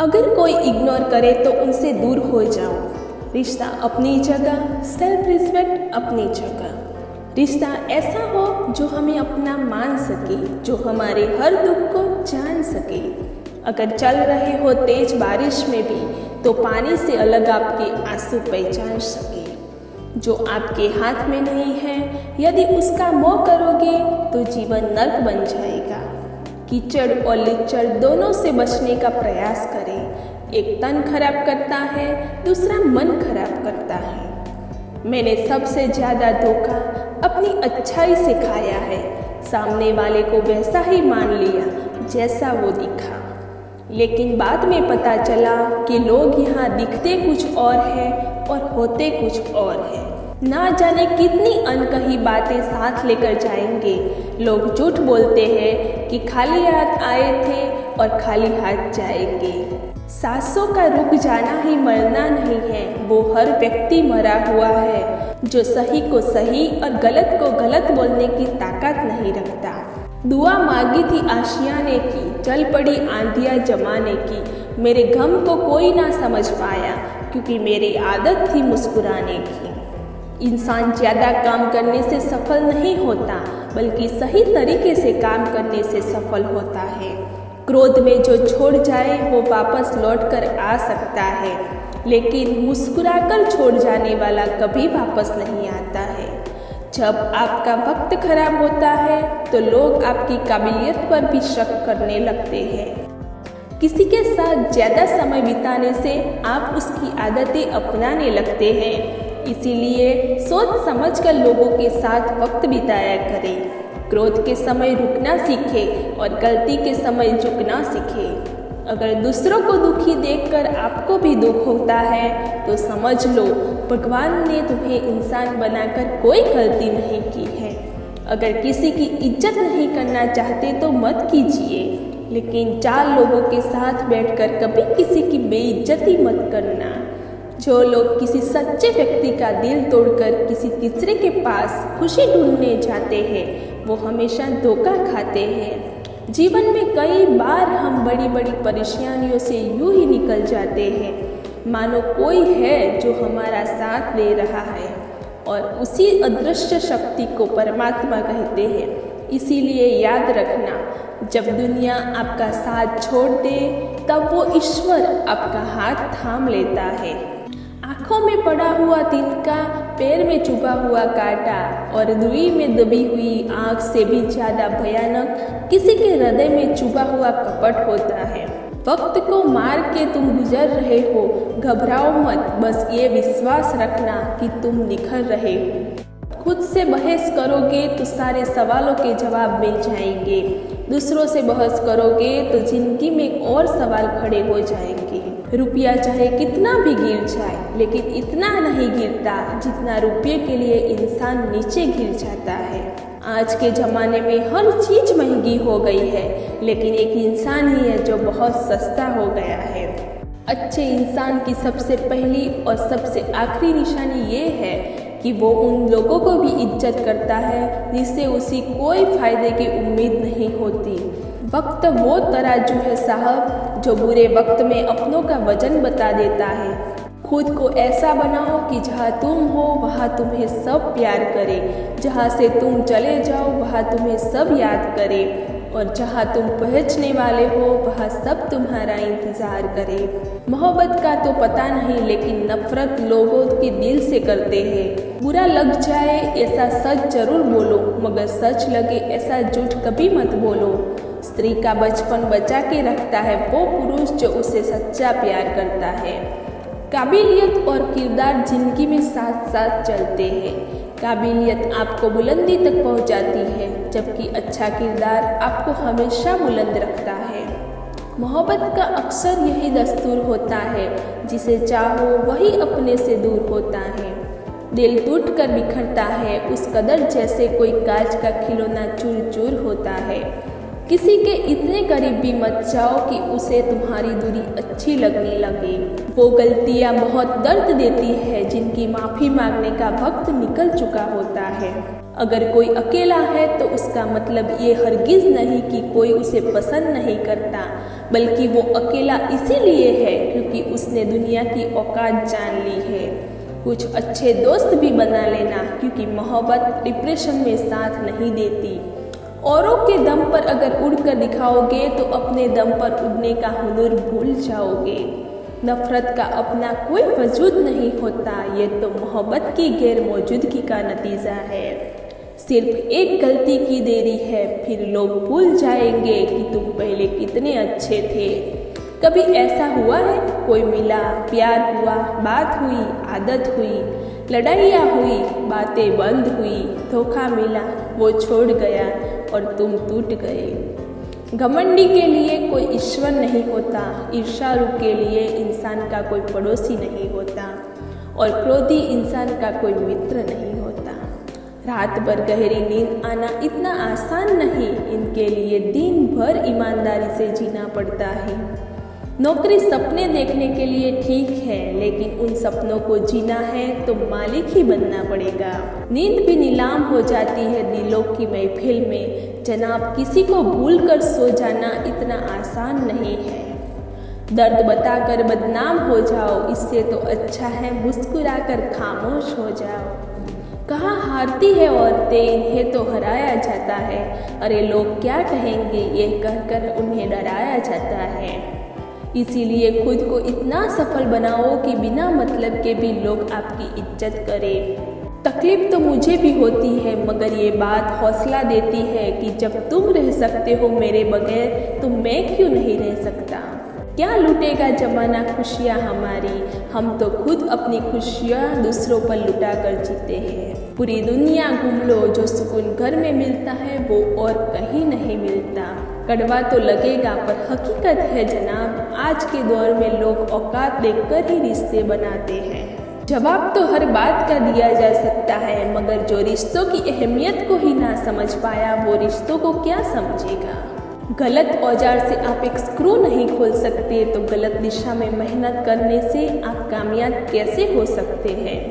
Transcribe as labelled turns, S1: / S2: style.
S1: अगर कोई इग्नोर करे तो उनसे दूर हो जाओ। रिश्ता अपनी जगह, सेल्फ रिस्पेक्ट अपनी जगह। रिश्ता ऐसा हो जो हमें अपना मान सके, जो हमारे हर दुख को जान सके। अगर चल रहे हो तेज बारिश में भी तो पानी से अलग आपके आंसू पहचान सके। जो आपके हाथ में नहीं है, यदि उसका मोह करोगे तो जीवन नर्क बन जाएगा। कीचड़ और लीचड़ दोनों से बचने का प्रयास करें। एक तन खराब करता है, दूसरा मन खराब करता है। मैंने सबसे ज़्यादा धोखा अपनी अच्छाई से खाया है। सामने वाले को वैसा ही मान लिया जैसा वो दिखा, लेकिन बाद में पता चला कि लोग यहाँ दिखते कुछ और है और होते कुछ और है। ना जाने कितनी अनकही बातें साथ लेकर जाएंगे। लोग झूठ बोलते हैं कि खाली हाथ आए थे और खाली हाथ जाएंगे। सांसों का रुक जाना ही मरना नहीं है, वो हर व्यक्ति मरा हुआ है जो सही को सही और गलत को गलत बोलने की ताकत नहीं रखता। दुआ मांगी थी आशियाने की, चल पड़ी आंधियाँ जमाने की। मेरे गम को कोई ना समझ पाया क्योंकि मेरी आदत थी मुस्कुराने की। इंसान ज़्यादा काम करने से सफल नहीं होता, बल्कि सही तरीके से काम करने से सफल होता है। क्रोध में जो छोड़ जाए वो वापस लौट कर आ सकता है, लेकिन मुस्कुराकर छोड़ जाने वाला कभी वापस नहीं आता है। जब आपका वक्त खराब होता है तो लोग आपकी काबिलियत पर भी शक करने लगते हैं। किसी के साथ ज़्यादा समय बिताने से आप उसकी आदतें अपनाने लगते हैं। इसीलिए सोच समझकर लोगों के साथ वक्त बिताया करें। क्रोध के समय रुकना सीखें और गलती के समय झुकना सीखें। अगर दूसरों को दुखी देखकर आपको भी दुख होता है तो समझ लो भगवान ने तुम्हें इंसान बनाकर कोई गलती नहीं की है। अगर किसी की इज्जत नहीं करना चाहते तो मत कीजिए, लेकिन 4 लोगों के साथ बैठकर कभी किसी की बेइज्जती मत करना। जो लोग किसी सच्चे व्यक्ति का दिल तोड़कर किसी तीसरे के पास खुशी ढूंढने जाते हैं वो हमेशा धोखा खाते हैं। जीवन में कई बार हम बड़ी बड़ी परेशानियों से यूं ही निकल जाते हैं मानो कोई है जो हमारा साथ दे रहा है, और उसी अदृश्य शक्ति को परमात्मा कहते हैं। इसीलिए याद रखना, जब दुनिया आपका साथ छोड़ दे तब वो ईश्वर आपका हाथ थाम लेता है। आँखों में पड़ा हुआ तिनका, पैर में चुभा हुआ कांटा और रुई में दबी हुई आँख से भी ज़्यादा भयानक किसी के हृदय में चुभा हुआ कपट होता है। वक्त को मार के तुम गुजर रहे हो, घबराओ मत, बस ये विश्वास रखना कि तुम निखर रहे हो। खुद से बहस करोगे तो सारे सवालों के जवाब मिल जाएंगे। दूसरों से बहस करोगे तो जिंदगी में और सवाल खड़े हो जाएंगे। रुपया चाहे कितना भी गिर जाए, लेकिन इतना नहीं गिरता जितना रुपये के लिए इंसान नीचे गिर जाता है। आज के ज़माने में हर चीज़ महंगी हो गई है, लेकिन एक इंसान ही है जो बहुत सस्ता हो गया है। अच्छे इंसान की सबसे पहली और सबसे आखिरी निशानी ये है कि वो उन लोगों को भी इज्जत करता है जिससे उसे कोई फायदे की उम्मीद नहीं होती। वक्त वो तराजू है साहब जो बुरे वक्त में अपनों का वजन बता देता है। खुद को ऐसा बनाओ कि जहाँ तुम हो वहाँ तुम्हें सब प्यार करे, जहाँ से तुम चले जाओ वहाँ तुम्हें सब याद करे, और जहाँ तुम पहुँचने वाले हो वहाँ सब तुम्हारा इंतज़ार करे। मोहब्बत का तो पता नहीं, लेकिन नफरत लोगों के दिल से करते हैं। बुरा लग जाए ऐसा सच जरूर बोलो, मगर सच लगे ऐसा झूठ कभी मत बोलो। स्त्री का बचपन बचा के रखता है वो पुरुष जो उसे सच्चा प्यार करता है। काबिलियत और किरदार जिंदगी में साथ साथ चलते हैं। काबिलियत आपको बुलंदी तक पहुंचाती है, जबकि अच्छा किरदार आपको हमेशा बुलंद रखता है। मोहब्बत का अक्सर यही दस्तूर होता है, जिसे चाहो वही अपने से दूर होता है। दिल टूट कर बिखरता है उस कदर जैसे कोई कांच का खिलौना चूर चूर होता है। किसी के इतने करीब भी मत जाओ कि उसे तुम्हारी दूरी अच्छी लगने लगे। वो गलतियाँ बहुत दर्द देती है जिनकी माफ़ी मांगने का वक्त निकल चुका होता है। अगर कोई अकेला है तो उसका मतलब ये हरगिज़ नहीं कि कोई उसे पसंद नहीं करता, बल्कि वो अकेला इसीलिए है क्योंकि उसने दुनिया की औकात जान ली है। कुछ अच्छे दोस्त भी बना लेना, क्योंकि मोहब्बत डिप्रेशन में साथ नहीं देती। औरों के दम पर अगर उड़कर दिखाओगे तो अपने दम पर उड़ने का हुनर भूल जाओगे। नफरत का अपना कोई वजूद नहीं होता, ये तो मोहब्बत की गैर मौजूदगी का नतीजा है। सिर्फ एक गलती की देरी है, फिर लोग भूल जाएंगे कि तुम पहले कितने अच्छे थे। कभी ऐसा हुआ है, कोई मिला, प्यार हुआ, बात हुई, आदत हुई, लड़ाइयाँ हुई, बातें बंद हुई, धोखा मिला, वो छोड़ गया और तुम टूट गए। घमंडी के लिए कोई ईश्वर नहीं होता, ईर्ष्यालु के लिए इंसान का कोई पड़ोसी नहीं होता और क्रोधी इंसान का कोई मित्र नहीं होता। रात भर गहरी नींद आना इतना आसान नहीं, इनके लिए दिन भर ईमानदारी से जीना पड़ता है। नौकरी सपने देखने के लिए ठीक है, लेकिन उन सपनों को जीना है तो मालिक ही बनना पड़ेगा। नींद भी नीलाम हो जाती है दिलों की महफिल में। जनाब, किसी को भूल कर सो जाना इतना आसान नहीं है। दर्द बताकर बदनाम हो जाओ, इससे तो अच्छा है मुस्कुराकर खामोश हो जाओ। कहाँ हारती है औरतें, इन्हें तो हराया जाता है। अरे लोग क्या कहेंगे, ये कहकर उन्हें डराया जाता है। इसीलिए खुद को इतना सफल बनाओ कि बिना मतलब के भी लोग आपकी इज्जत करें। तकलीफ तो मुझे भी होती है, मगर ये बात हौसला देती है कि जब तुम रह सकते हो मेरे बगैर तो मैं क्यों नहीं रह सकता। क्या लूटेगा जमाना खुशियाँ हमारी, हम तो खुद अपनी खुशियाँ दूसरों पर लुटा कर जीते हैं। पूरी दुनिया घूम लो, जो सुकून घर में मिलता है वो और कहीं नहीं मिलता। कड़वा तो लगेगा पर हकीकत है जनाब, आज के दौर में लोग औकात देखकर ही रिश्ते बनाते हैं। जवाब तो हर बात का दिया जा सकता है, मगर जो रिश्तों की अहमियत को ही ना समझ पाया वो रिश्तों को क्या समझेगा। गलत औजार से आप एक स्क्रू नहीं खोल सकते, तो गलत दिशा में मेहनत करने से आप कामयाब कैसे हो सकते हैं।